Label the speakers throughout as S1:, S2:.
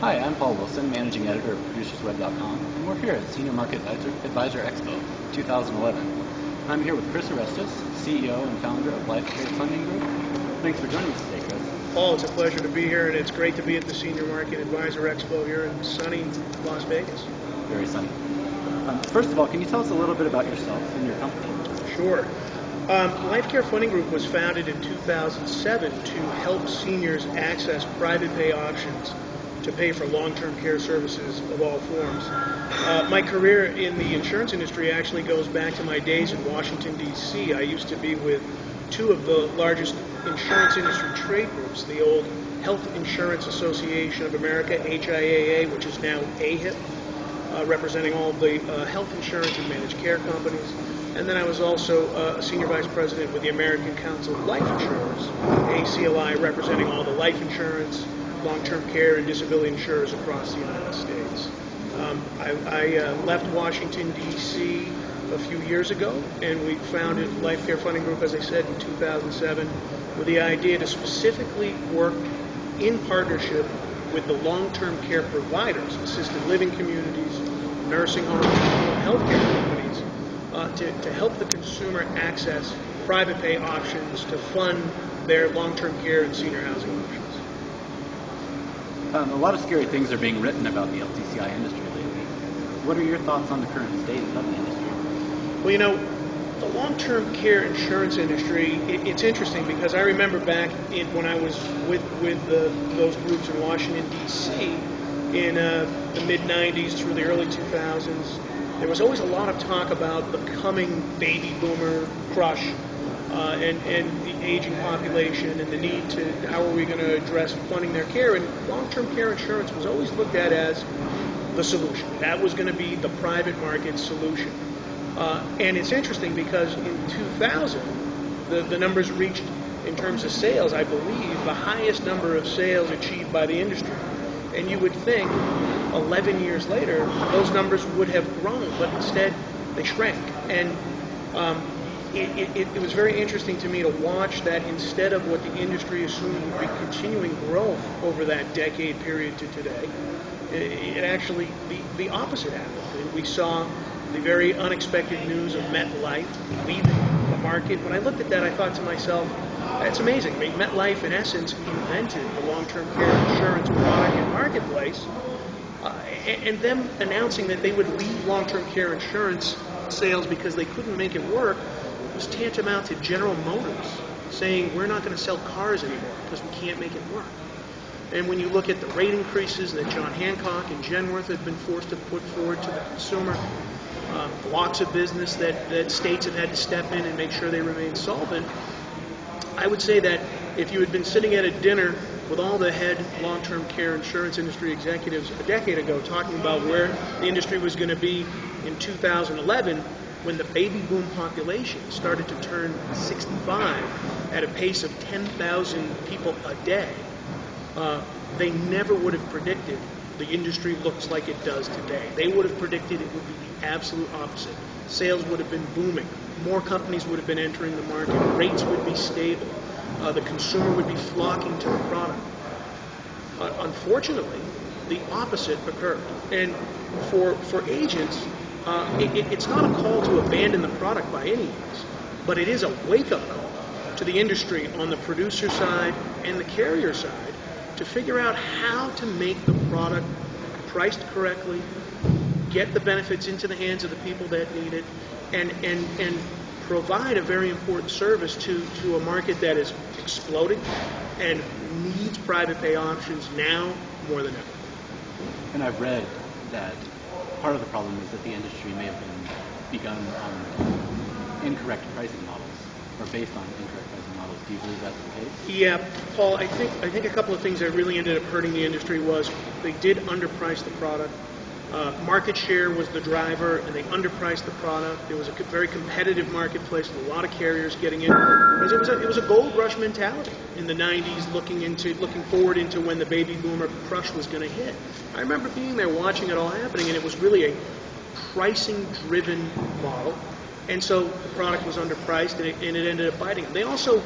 S1: Hi, I'm Paul Wilson, Managing Editor of ProducersWeb.com, and we're here at Senior Market Advisor Expo 2011. I'm here with Chris Orestes, CEO and founder of LifeCare Funding Group. Thanks for joining us today, Chris.
S2: Paul, it's a pleasure to be here, and it's great to be at the Senior Market Advisor Expo here in sunny Las Vegas.
S1: Very sunny. First of all, can you tell us a little bit about yourself and your company?
S2: Sure. LifeCare Funding Group was founded in 2007 to help seniors access private pay options to pay for long-term care services of all forms. My career in the insurance industry actually goes back to my days in Washington, D.C. I used to be with two of the largest insurance industry trade groups, the old Health Insurance Association of America, HIAA, which is now AHIP, representing all of the health insurance and managed care companies. And then I was also a senior vice president with the American Council of Life Insurers, ACLI, representing all the life insurance, long-term care, and disability insurers across the United States. I left Washington, D.C. a few years ago, and we founded LifeCare Funding Group, as I said, in 2007, with the idea to specifically work in partnership with the long-term care providers, assisted living communities, nursing homes, healthcare companies, to help the consumer access private pay options to fund their long-term care and senior housing options.
S1: A lot of scary things are being written about the LTCI industry lately. What are your thoughts on the current state of the industry?
S2: Well, you know, the long-term care insurance industry, it's interesting because I remember back when I was with those groups in Washington, D.C. in the mid-'90s through the early 2000s, there was always a lot of talk about the coming baby boomer crush and the aging population and the need to, how are we going to address funding their care? And long-term care insurance was always looked at as the solution. That was going to be the private market solution. And it's interesting because in 2000, the numbers reached, in terms of sales, I believe, the highest number of sales achieved by the industry. And you would think 11 years later, those numbers would have grown, but instead they shrank. And it was very interesting to me to watch that instead of what the industry assumed would be continuing growth over that decade period to today, it actually, the opposite happened. We saw the very unexpected news of MetLife leaving the market. When I looked at that, I thought to myself, that's amazing. I mean, MetLife, in essence, invented the long-term care insurance product and marketplace, and them announcing that they would leave long-term care insurance sales because they couldn't make it work was tantamount to General Motors saying, we're not going to sell cars anymore because we can't make it work. And when you look at the rate increases that John Hancock and Genworth have been forced to put forward to the consumer, blocks of business that states have had to step in and make sure they remain solvent, I would say that if you had been sitting at a dinner with all the head long-term care insurance industry executives a decade ago talking about where the industry was going to be in 2011, when the baby boom population started to turn 65 at a pace of 10,000 people a day, they never would have predicted the industry looks like it does today. They would have predicted it would be the absolute opposite. Sales would have been booming. More companies would have been entering the market. Rates would be stable. The consumer would be flocking to the product. Unfortunately, the opposite occurred. And for agents, it's not a call to abandon the product by any means, but it is a wake-up call to the industry on the producer side and the carrier side to figure out how to make the product priced correctly, get the benefits into the hands of the people that need it, and provide a very important service to a market that is exploding and needs private pay options now more than ever.
S1: And I've read that part of the problem is that the industry may have been begun on incorrect pricing models, or based on incorrect pricing models. Do you believe that's the case?
S2: Yeah, Paul, I think a couple of things that really ended up hurting the industry was they did underprice the product. Market share was the driver, and they underpriced the product. There was a very competitive marketplace with a lot of carriers getting in. Because it was a gold rush mentality in the 90s, looking forward into when the baby boomer crush was going to hit. I remember being there watching it all happening, and it was really a pricing-driven model. And so the product was underpriced, and it ended up biting them. They also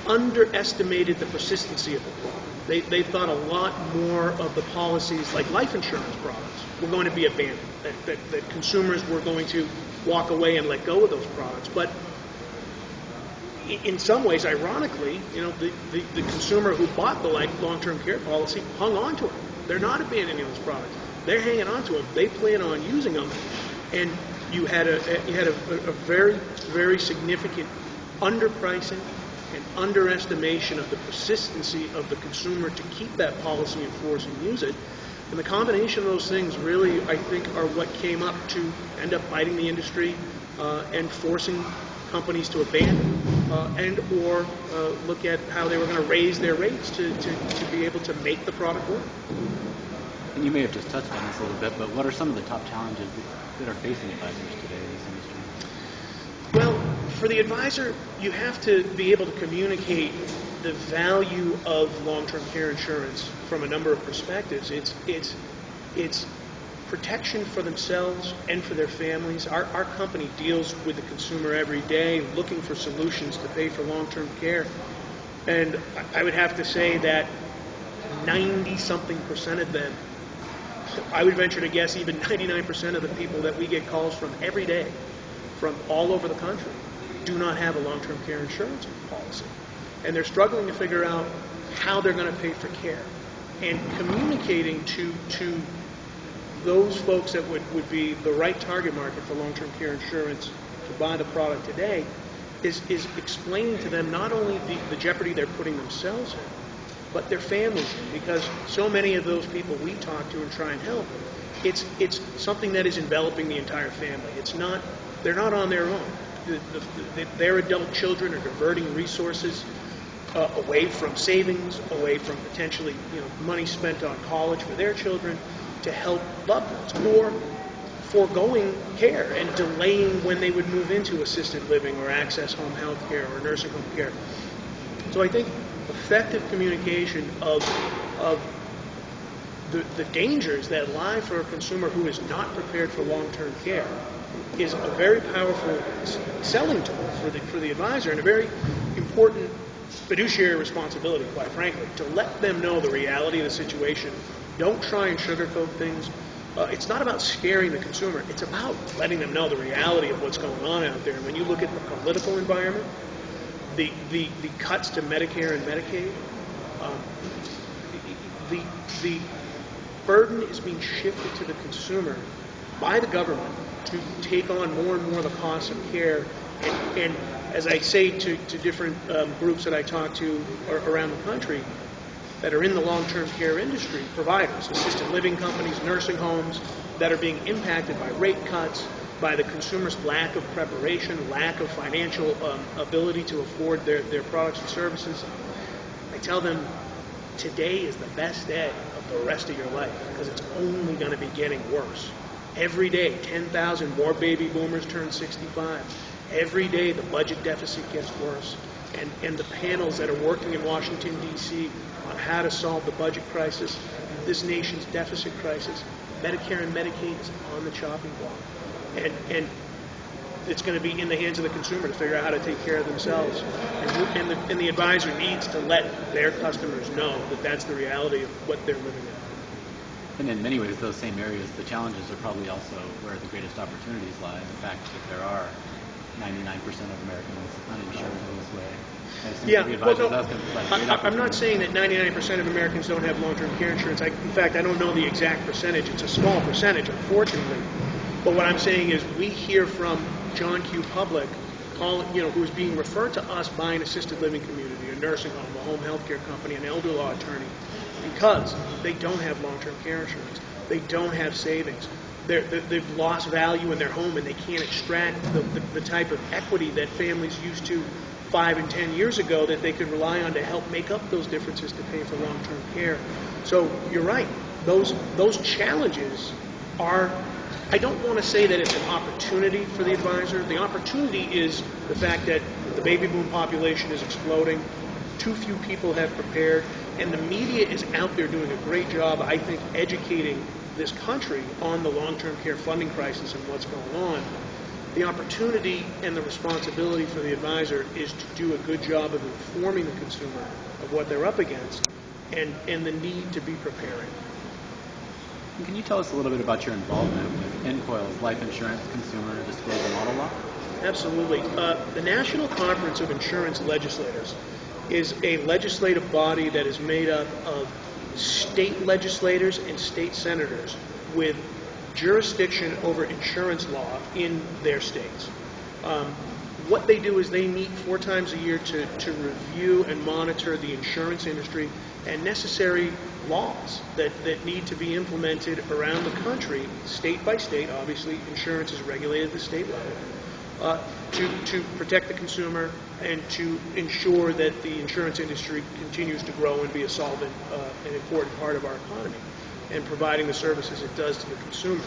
S2: underestimated the persistency of the product. They thought a lot more of the policies, like life insurance products, were going to be abandoned, that consumers were going to walk away and let go of those products. But in some ways, ironically, the consumer who bought the long-term care policy hung on to it. They're not abandoning those products. They're hanging on to them. They plan on using them, and you had a very, very significant underpricing and underestimation of the persistency of the consumer to keep that policy in force and use it. And the combination of those things really, I think, are what came up to end up biting the industry and forcing companies to abandon and or look at how they were going to raise their rates to be able to make the product work.
S1: And you may have just touched on this a little bit, but what are some of the top challenges that are facing advisors today in this industry?
S2: Well, for the advisor, you have to be able to communicate the value of long-term care insurance from a number of perspectives. It's protection for themselves and for their families. Our company deals with the consumer every day, looking for solutions to pay for long-term care. And I would have to say that 90-something% of them, I would venture to guess even 99% of the people that we get calls from every day from all over the country do not have a long-term care insurance policy. And they're struggling to figure out how they're going to pay for care. And communicating to those folks that would be the right target market for long-term care insurance to buy the product today is explaining to them not only the jeopardy they're putting themselves in, but their families in, because so many of those people we talk to and try and help, it's something that is enveloping the entire family. They're not on their own. Their adult children are diverting resources away from savings, away from potentially money spent on college for their children to help loved ones, or foregoing care and delaying when they would move into assisted living or access home health care or nursing home care. So I think effective communication of the dangers that lie for a consumer who is not prepared for long-term care is a very powerful selling tool for the advisor, and a very important fiduciary responsibility, quite frankly, to let them know the reality of the situation. Don't try and sugarcoat things. It's not about scaring the consumer. It's about letting them know the reality of what's going on out there. And when you look at the political environment, the cuts to Medicare and Medicaid, the burden is being shifted to the consumer by the government to take on more and more of the costs of care. And as I say to different groups that I talk to around the country that are in the long-term care industry, providers, assisted living companies, nursing homes, that are being impacted by rate cuts, by the consumer's lack of preparation, lack of financial ability to afford their products and services, I tell them today is the best day of the rest of your life, because it's only going to be getting worse. Every day, 10,000 more baby boomers turn 65. Every day, the budget deficit gets worse. And the panels that are working in Washington, D.C. on how to solve the budget crisis, this nation's deficit crisis, Medicare and Medicaid is on the chopping block. And it's going to be in the hands of the consumer to figure out how to take care of themselves. And the advisor needs to let their customers know that that's the reality of what they're living in.
S1: And in many ways, those same areas, the challenges are probably also where the greatest opportunities lie. The fact that there are 99% of Americans uninsured in this way.
S2: I'm not saying that 99% of Americans don't have long-term care insurance. In fact, I don't know the exact percentage. It's a small percentage, unfortunately. But what I'm saying is we hear from John Q. Public, who is being referred to us by an assisted living community, a nursing home, a home health care company, an elder law attorney, because they don't have long-term care insurance. They don't have savings. They've lost value in their home, and they can't extract the type of equity that families used to 5 and 10 years ago that they could rely on to help make up those differences to pay for long-term care. So you're right. Those challenges are, I don't want to say that it's an opportunity for the advisor. The opportunity is the fact that the baby boom population is exploding. Too few people have prepared, and the media is out there doing a great job, I think, educating this country on the long-term care funding crisis and what's going on. The opportunity and the responsibility for the advisor is to do a good job of informing the consumer of what they're up against, and the need to be preparing.
S1: And can you tell us a little bit about your involvement with NCOIL's Life Insurance Consumer Disclosure Model Law?
S2: Absolutely. The National Conference of Insurance Legislators is a legislative body that is made up of state legislators and state senators with jurisdiction over insurance law in their states. What they do is they meet 4 times a year to review and monitor the insurance industry and necessary laws that need to be implemented around the country, state by state. Obviously, insurance is regulated at the state level, to protect the consumer and to ensure that the insurance industry continues to grow and be a solvent and important part of our economy and providing the services it does to the consumer.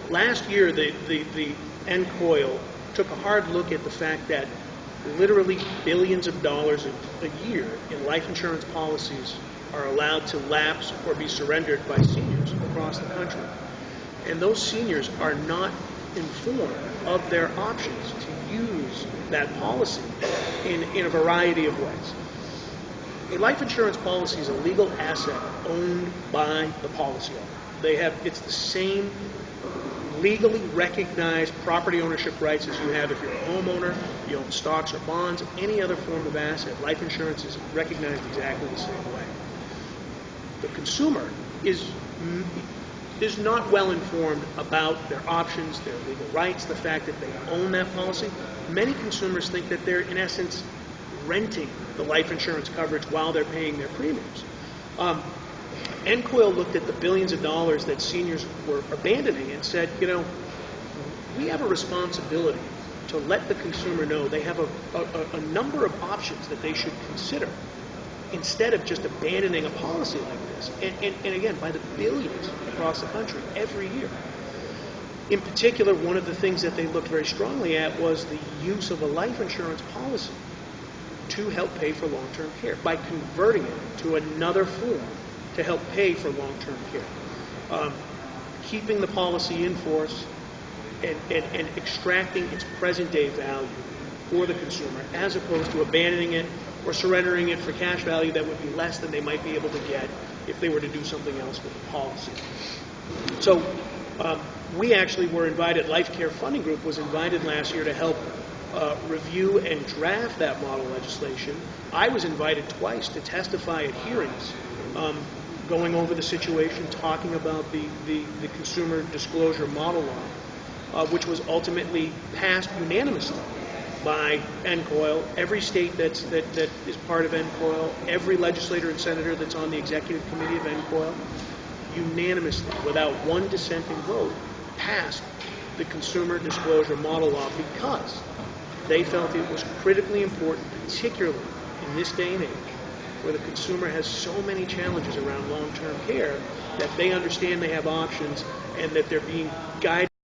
S2: Last year, the NCOIL took a hard look at the fact that literally billions of dollars a year in life insurance policies are allowed to lapse or be surrendered by seniors across the country. And those seniors are not informed of their options to use that policy in a variety of ways. A life insurance policy is a legal asset owned by the policyholder. It's the same legally recognized property ownership rights as you have if you're a homeowner, you own stocks or bonds, any other form of asset. Life insurance is recognized exactly the same way. The consumer is not well informed about their options, their legal rights, the fact that they own that policy. Many consumers think that they're, in essence, renting the life insurance coverage while they're paying their premiums. NCOIL looked at the billions of dollars that seniors were abandoning and said, we have a responsibility to let the consumer know they have a number of options that they should consider instead of just abandoning a policy like this. And again, by the billions across the country every year. In particular, one of the things that they looked very strongly at was the use of a life insurance policy to help pay for long-term care by converting it to another form to help pay for long-term care. Keeping the policy in force and extracting its present-day value for the consumer as opposed to abandoning it or surrendering it for cash value that would be less than they might be able to get if they were to do something else with the policy. So we actually were invited, Life Care Funding Group was invited last year to help review and draft that model legislation. I was invited twice to testify at hearings going over the situation, talking about the Consumer Disclosure Model Law, which was ultimately passed unanimously by NCOIL, every state that is part of NCOIL, every legislator and senator that's on the executive committee of NCOIL, unanimously, without one dissenting vote, passed the Consumer Disclosure Model Law because they felt it was critically important, particularly in this day and age, where the consumer has so many challenges around long-term care, that they understand they have options and that they're being guided